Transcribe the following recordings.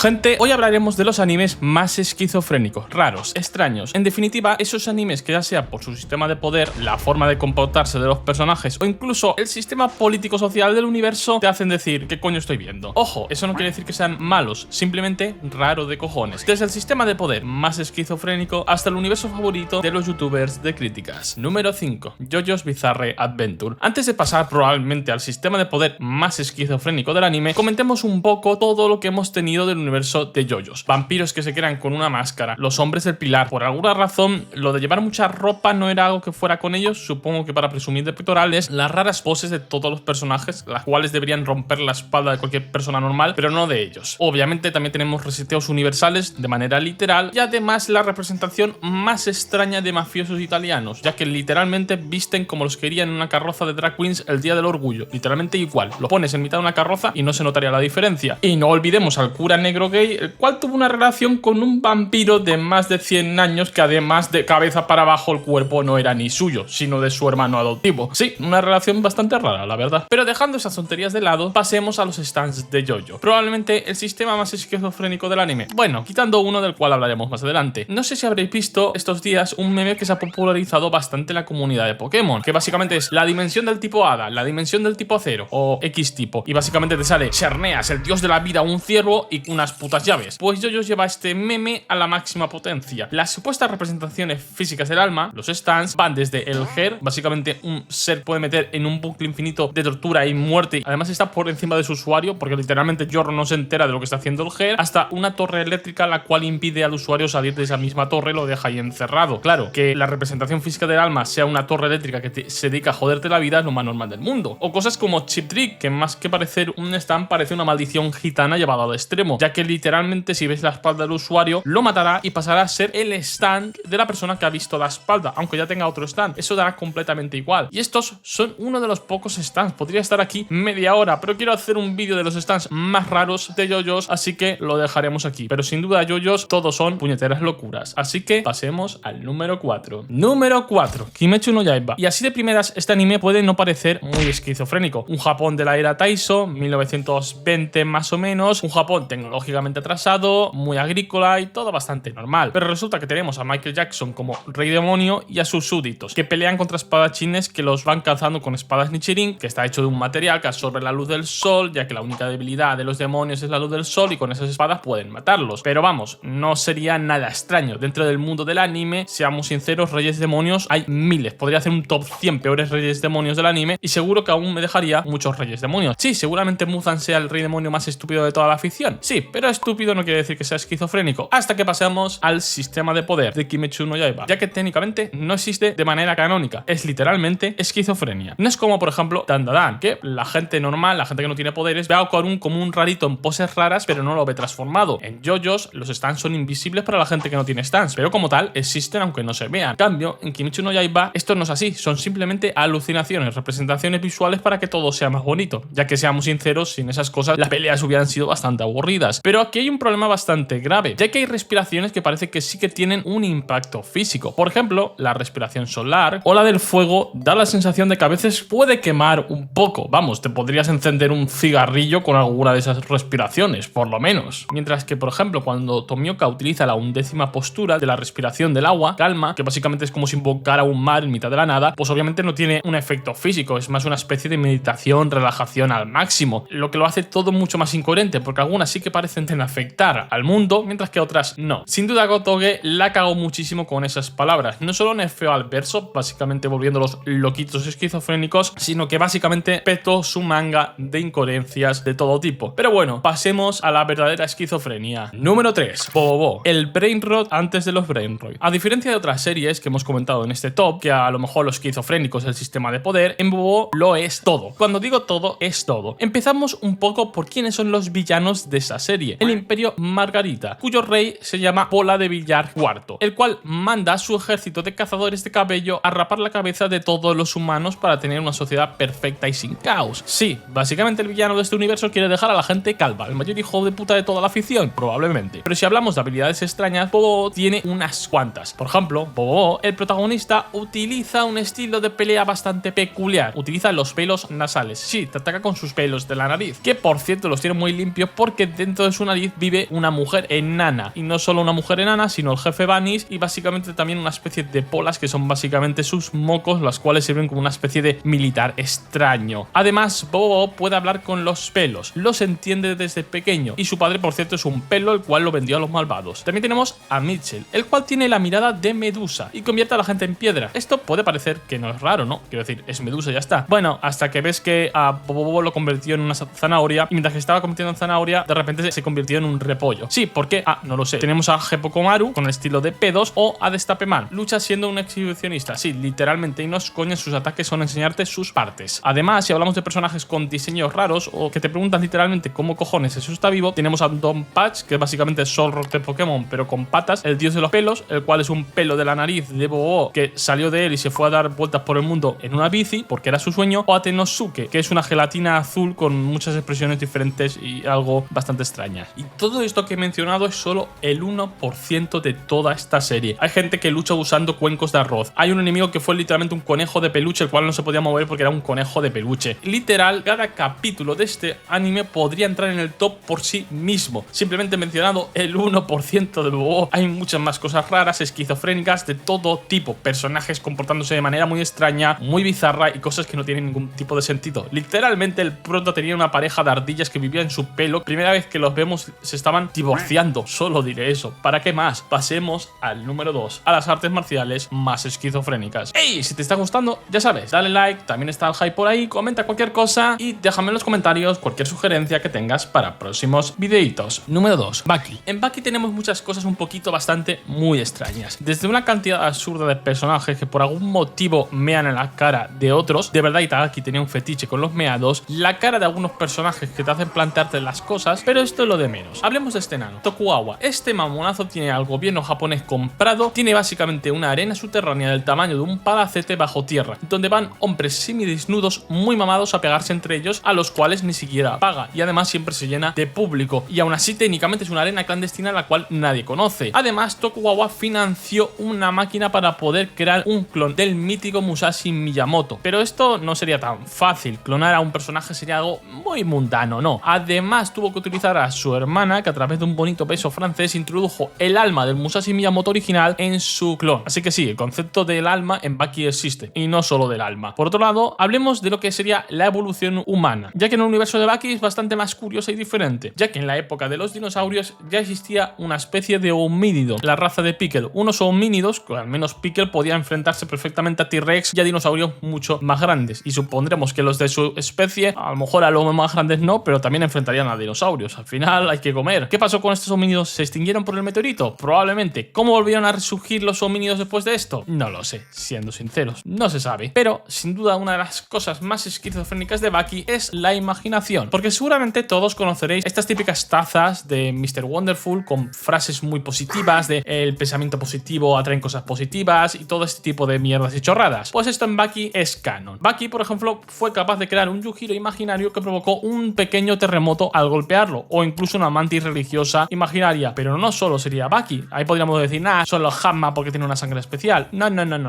Gente, hoy hablaremos de los animes más esquizofrénicos, raros, extraños. En definitiva, esos animes que ya sea por su sistema de poder, la forma de comportarse de los personajes o incluso el sistema político-social del universo te hacen decir ¿qué coño estoy viendo? Ojo, eso no quiere decir que sean malos, simplemente raro de cojones. Desde el sistema de poder más esquizofrénico hasta el universo favorito de los youtubers de críticas. Número 5. JoJo's Bizarre Adventure. Antes de pasar probablemente al sistema de poder más esquizofrénico del anime, comentemos un poco todo lo que hemos tenido del universo de JoJo's. Vampiros que se crean con una máscara, los hombres del pilar. Por alguna razón, lo de llevar mucha ropa no era algo que fuera con ellos, supongo que para presumir de pectorales. Las raras poses de todos los personajes, las cuales deberían romper la espalda de cualquier persona normal, pero no de ellos. Obviamente también tenemos reseteos universales de manera literal y además la representación más extraña de mafiosos italianos, ya que literalmente visten como los querían en una carroza de drag queens el día del orgullo, literalmente igual. Lo pones en mitad de una carroza y no se notaría la diferencia. Y no olvidemos al cura negro gay, el cual tuvo una relación con un vampiro de más de 100 años que además de cabeza para abajo el cuerpo no era ni suyo, sino de su hermano adoptivo. Sí, una relación bastante rara, la verdad. Pero dejando esas tonterías de lado, pasemos a los stands de JoJo. Probablemente el sistema más esquizofrénico del anime. Bueno, quitando uno del cual hablaremos más adelante. No sé si habréis visto estos días un meme que se ha popularizado bastante en la comunidad de Pokémon, que básicamente es la dimensión del tipo Hada, la dimensión del tipo Acero o X tipo, y básicamente te sale Xerneas, el dios de la vida, un ciervo y unas putas llaves. Pues JoJo lleva este meme a la máxima potencia. Las supuestas representaciones físicas del alma, los stands, van desde el Her, básicamente un ser puede meter en un bucle infinito de tortura y muerte, además está por encima de su usuario porque literalmente Jorro no se entera de lo que está haciendo el Her, hasta una torre eléctrica la cual impide al usuario salir de esa misma torre, lo deja ahí encerrado. Claro, que la representación física del alma sea una torre eléctrica que se dedica a joderte la vida es lo más normal del mundo. O cosas como Chip Trick, que más que parecer un stand parece una maldición gitana llevada al extremo, ya que literalmente si ves la espalda del usuario lo matará y pasará a ser el stand de la persona que ha visto la espalda, aunque ya tenga otro stand. Eso dará completamente igual. Y estos son uno de los pocos stands. Podría estar aquí media hora, pero quiero hacer un vídeo de los stands más raros de JoJo's, así que lo dejaremos aquí. Pero sin duda JoJo's todos son puñeteras locuras. Así que pasemos al número 4. Número 4. Kimetsu no Yaiba. Y así de primeras este anime puede no parecer muy esquizofrénico. Un Japón de la era Taiso, 1920 más o menos. Un Japón tecnológicamente atrasado, muy agrícola y todo bastante normal. Pero resulta que tenemos a Michael Jackson como rey demonio y a sus súbditos, que pelean contra espadachines que los van cazando con espadas Nichirin, que está hecho de un material que absorbe la luz del sol, ya que la única debilidad de los demonios es la luz del sol y con esas espadas pueden matarlos. Pero vamos, no sería nada extraño. Dentro del mundo del anime, seamos sinceros, reyes demonios hay miles. Podría hacer un top 100 peores reyes demonios del anime y seguro que aún me dejaría muchos reyes demonios. Sí, seguramente Muzan sea el rey demonio más estúpido de toda la ficción. Sí, pero estúpido no quiere decir que sea esquizofrénico. Hasta que pasemos al sistema de poder de Kimetsu no Yaiba, ya que técnicamente no existe de manera canónica. Es literalmente esquizofrenia. No es como, por ejemplo, Dandadan, que la gente normal, la gente que no tiene poderes, ve a Okarun como un rarito en poses raras, pero no lo ve transformado. En JoJo's, los stands son invisibles para la gente que no tiene stands, pero como tal, existen aunque no se vean. En cambio, en Kimetsu no Yaiba, esto no es así. Son simplemente alucinaciones, representaciones visuales para que todo sea más bonito. Ya que seamos sinceros, sin esas cosas, las peleas hubieran sido bastante aburridas. Pero aquí hay un problema bastante grave, ya que hay respiraciones que parece que sí que tienen un impacto físico. Por ejemplo, la respiración solar o la del fuego da la sensación de que a veces puede quemar un poco. Vamos, te podrías encender un cigarrillo con alguna de esas respiraciones, por lo menos. Mientras que, por ejemplo, cuando Tomioka utiliza la 11ª postura de la respiración del agua, calma, que básicamente es como si invocara un mar en mitad de la nada, pues obviamente no tiene un efecto físico, es más una especie de meditación, relajación al máximo, lo que lo hace todo mucho más incoherente, porque algunas sí que parecen afectar al mundo, mientras que otras no. Sin duda Gotoge la cagó muchísimo con esas palabras. No solo nerfeó al verso, básicamente volviéndolos loquitos esquizofrénicos, sino que básicamente petó su manga de incoherencias de todo tipo. Pero bueno, pasemos a la verdadera esquizofrenia. Número 3. Bobobo, el brain rot antes de los brain rot. A diferencia de otras series que hemos comentado en este top, que a lo mejor los esquizofrénicos es el sistema de poder, en Bobobo lo es todo. Cuando digo todo, es todo. Empezamos un poco por quiénes son los villanos de esa serie. El Imperio Margarita, cuyo rey se llama Bola de Billar IV, el cual manda a su ejército de cazadores de cabello a rapar la cabeza de todos los humanos para tener una sociedad perfecta y sin caos. Sí, básicamente el villano de este universo quiere dejar a la gente calva, el mayor hijo de puta de toda la ficción, probablemente. Pero si hablamos de habilidades extrañas, Bobo tiene unas cuantas. Por ejemplo, Bobo, el protagonista, utiliza un estilo de pelea bastante peculiar. Utiliza los pelos nasales. Sí, te ataca con sus pelos de la nariz, que por cierto los tiene muy limpios porque dentro de su nariz vive una mujer enana. Y no solo una mujer enana, sino el jefe Vanis y básicamente también una especie de polas que son básicamente sus mocos, las cuales sirven como una especie de militar extraño. Además, Bobo puede hablar con los pelos, los entiende desde pequeño y su padre, por cierto, es un pelo el cual lo vendió a los malvados. También tenemos a Mitchell, el cual tiene la mirada de Medusa y convierte a la gente en piedra. Esto puede parecer que no es raro, ¿no? Quiero decir, es Medusa y ya está. Bueno, hasta que ves que a Bobo lo convirtió en una zanahoria y mientras que estaba convirtiendo en zanahoria, de repente se convirtió en un repollo. Sí, ¿por qué? Ah, no lo sé. Tenemos a Heppokomaru con el estilo de pedos o a Destapeman. Lucha siendo un exhibicionista. Sí, literalmente, y no es coña, sus ataques son enseñarte sus partes. Además, si hablamos de personajes con diseños raros o que te preguntan literalmente cómo cojones eso está vivo, tenemos a Don Patch, que básicamente es Solrock de Pokémon, pero con patas, el dios de los pelos, el cual es un pelo de la nariz de Bobo que salió de él y se fue a dar vueltas por el mundo en una bici porque era su sueño, o a Tenosuke, que es una gelatina azul con muchas expresiones diferentes y algo bastante extrañas. Y todo esto que he mencionado es solo el 1% de toda esta serie. Hay gente que lucha usando cuencos de arroz. Hay un enemigo que fue literalmente un conejo de peluche, el cual no se podía mover porque era un conejo de peluche. Literal, cada capítulo de este anime podría entrar en el top por sí mismo. Simplemente he mencionado el 1% de Bobo. Hay muchas más cosas raras, esquizofrénicas, de todo tipo. Personajes comportándose de manera muy extraña, muy bizarra y cosas que no tienen ningún tipo de sentido. Literalmente el prota tenía una pareja de ardillas que vivía en su pelo. Primera vez que los vemos se estaban divorciando. Solo diré eso. ¿Para qué más? Pasemos al número 2, a las artes marciales más esquizofrénicas. ¡Ey! Si te está gustando, ya sabes, dale like, también está el hype por ahí, comenta cualquier cosa y déjame en los comentarios cualquier sugerencia que tengas para próximos videitos. Número 2, Baki. En Baki tenemos muchas cosas un poquito bastante muy extrañas. Desde una cantidad absurda de personajes que por algún motivo mean en la cara de otros. De verdad, Itagaki tenía un fetiche con los meados. La cara de algunos personajes que te hacen plantearte las cosas, pero esto es lo de menos. Hablemos de este enano, Tokugawa. Este mamonazo tiene al gobierno japonés comprado. Tiene básicamente una arena subterránea del tamaño de un palacete bajo tierra, donde van hombres semidesnudos muy mamados a pegarse entre ellos, a los cuales ni siquiera paga, y además siempre se llena de público, y aún así técnicamente es una arena clandestina la cual nadie conoce. Además, Tokugawa financió una máquina para poder crear un clon del mítico Musashi Miyamoto, pero esto no sería tan fácil. Clonar a un personaje sería algo muy mundano, ¿no? Además, tuvo que utilizar a su hermana, que a través de un bonito beso francés introdujo el alma del Musashi Miyamoto original en su clon. Así que sí, el concepto del alma en Baki existe, y no solo del alma. Por otro lado, hablemos de lo que sería la evolución humana, ya que en el universo de Baki es bastante más curiosa y diferente, ya que en la época de los dinosaurios ya existía una especie de homínido, la raza de Pickle, unos homínidos que al menos Pickle podía enfrentarse perfectamente a T-Rex y a dinosaurios mucho más grandes, y supondremos que los de su especie, a lo mejor a los más grandes no, pero también enfrentarían a dinosaurios. Al final hay que comer. ¿Qué pasó con estos homínidos? ¿Se extinguieron por el meteorito? Probablemente. ¿Cómo volvieron a resurgir los homínidos después de esto? No lo sé, siendo sinceros, no se sabe. Pero sin duda una de las cosas más esquizofrénicas de Baki es la imaginación, porque seguramente todos conoceréis estas típicas tazas de Mr. Wonderful con frases muy positivas de el pensamiento positivo atraen cosas positivas y todo este tipo de mierdas y chorradas. Pues esto en Baki es canon. Baki, por ejemplo, fue capaz de crear un Yujiro imaginario que provocó un pequeño terremoto al golpearlo, o incluso una mantis religiosa imaginaria. Pero no solo sería Baki, ahí podríamos decir, nah, solo Hanma porque tiene una sangre especial. No.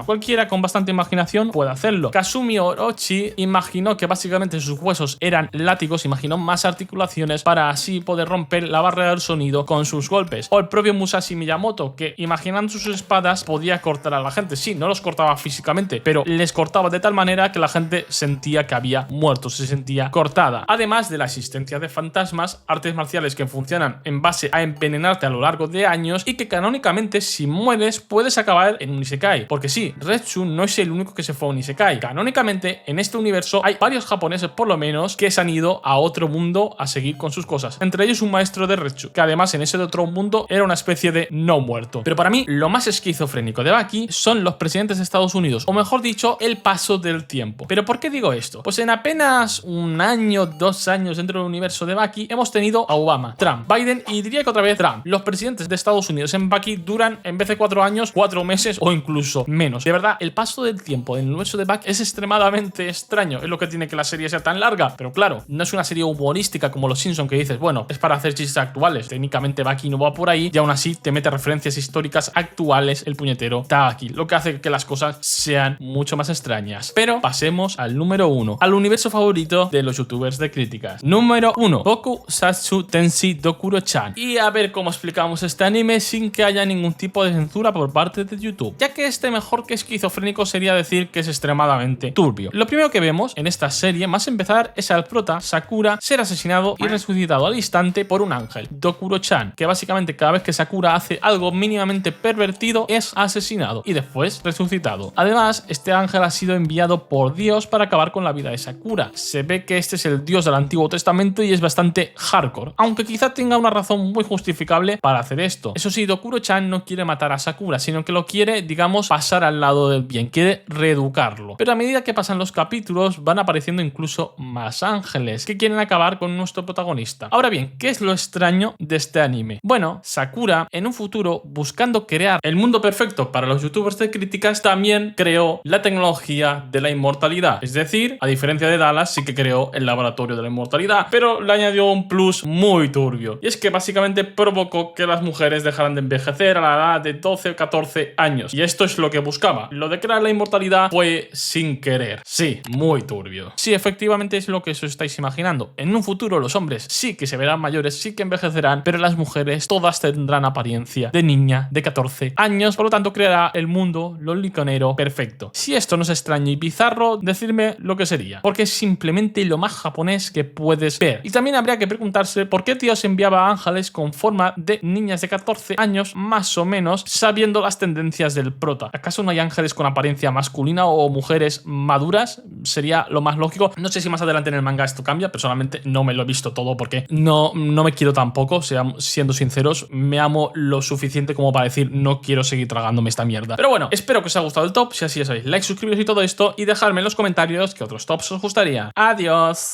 Cualquiera con bastante imaginación puede hacerlo. Kasumi Orochi imaginó que básicamente sus huesos eran látigos, imaginó más articulaciones para así poder romper la barrera del sonido con sus golpes. O el propio Musashi Miyamoto, que imaginando sus espadas podía cortar a la gente. Sí, no los cortaba físicamente, pero les cortaba de tal manera que la gente sentía que había muerto, se sentía cortada. Además de la existencia de fantasmas, artes marciales que funcionan en base a envenenarte a lo largo de años y que canónicamente si mueres puedes acabar en un isekai. Porque sí, Retsu no es el único que se fue a un isekai. Canónicamente en este universo hay varios japoneses por lo menos que se han ido a otro mundo a seguir con sus cosas. Entre ellos un maestro de Retsu, que además en ese de otro mundo era una especie de no muerto. Pero para mí lo más esquizofrénico de Baki son los presidentes de Estados Unidos, o mejor dicho, el paso del tiempo. ¿Pero por qué digo esto? Pues en apenas un año, 2 años dentro del universo de Baki hemos tenido a Obama, Trump, Biden y diría que otra vez Trump. Los presidentes de Estados Unidos en Baki duran en vez de 4 años, 4 meses o incluso menos. De verdad, el paso del tiempo en el universo de Baki es extremadamente extraño. Es lo que tiene que la serie sea tan larga. Pero claro, no es una serie humorística como Los Simpsons que dices, bueno, es para hacer chistes actuales. Técnicamente Baki no va por ahí y aún así te mete referencias históricas actuales el puñetero Taki, lo que hace que las cosas sean mucho más extrañas. Pero pasemos al número 1, al universo favorito de los youtubers de críticas. Número 1, Tokusatsu Tensei Dokuro-chan. Y a ver cómo explicamos este anime sin que haya ningún tipo de censura por parte de YouTube, ya que este mejor que esquizofrénico sería decir que es extremadamente turbio. Lo primero que vemos en esta serie, más empezar, es al prota, Sakura, ser asesinado y resucitado al instante por un ángel, Dokuro-chan, que básicamente cada vez que Sakura hace algo mínimamente pervertido es asesinado y después resucitado. Además, este ángel ha sido enviado por Dios para acabar con la vida de Sakura. Se ve que este es el Dios del Antiguo Testamento y es bastante hardcore, aunque quizá tenga una razón muy justificable para hacer esto. Eso sí, Dokuro-chan no quiere matar a Sakura, sino que lo quiere, digamos, pasar al lado del bien, quiere reeducarlo. Pero a medida que pasan los capítulos van apareciendo incluso más ángeles que quieren acabar con nuestro protagonista. Ahora bien, ¿qué es lo extraño de este anime? Bueno, Sakura en un futuro, buscando crear el mundo perfecto para los youtubers de críticas, también creó la tecnología de la inmortalidad. Es decir, a diferencia de Dallas, sí que creó el laboratorio de la inmortalidad, pero le añadió un plus muy turbio. Y es que básicamente provocó que las mujeres dejaran de envejecer a la edad de 12 o 14 años. Y esto es lo que buscaba. Lo de crear la inmortalidad fue sin querer. Sí, muy turbio. Sí, efectivamente es lo que os estáis imaginando. En un futuro los hombres sí que se verán mayores, sí que envejecerán, pero las mujeres todas tendrán apariencia de niña de 14 años, por lo tanto creará el mundo loliconero perfecto. Si esto no es extraño y bizarro, decidme lo que sería, porque es simplemente lo más japonés que puedes ver. Y también habría que preguntarse por qué Dios enviaba ángeles con forma de niñas de 14 años más o menos, sabiendo las tendencias del prota. ¿Acaso no hay ángeles con apariencia masculina o mujeres maduras? Sería lo más lógico. No sé si más adelante en el manga esto cambia, personalmente no me lo he visto todo porque no me quiero tampoco, siendo sinceros, me amo lo suficiente como para decir no quiero seguir tragándome esta mierda. Pero bueno, espero que os haya gustado el top, si así ya sabéis, like, suscribiros y todo esto, y dejadme en los comentarios qué otros tops os gustaría. Adiós.